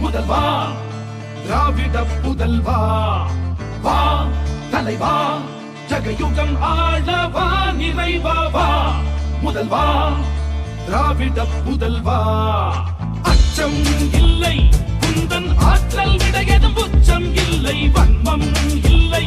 முதல்வா திராவிட புதல்வா வா தலைவா ஜகயுகம் ஆளவா நிறைவா முதல்வா திராவிட புதல்வா அச்சம் இல்லை குந்தன் ஆற்றல் விட எதும் உச்சம் இல்லை வன்மம் இல்லை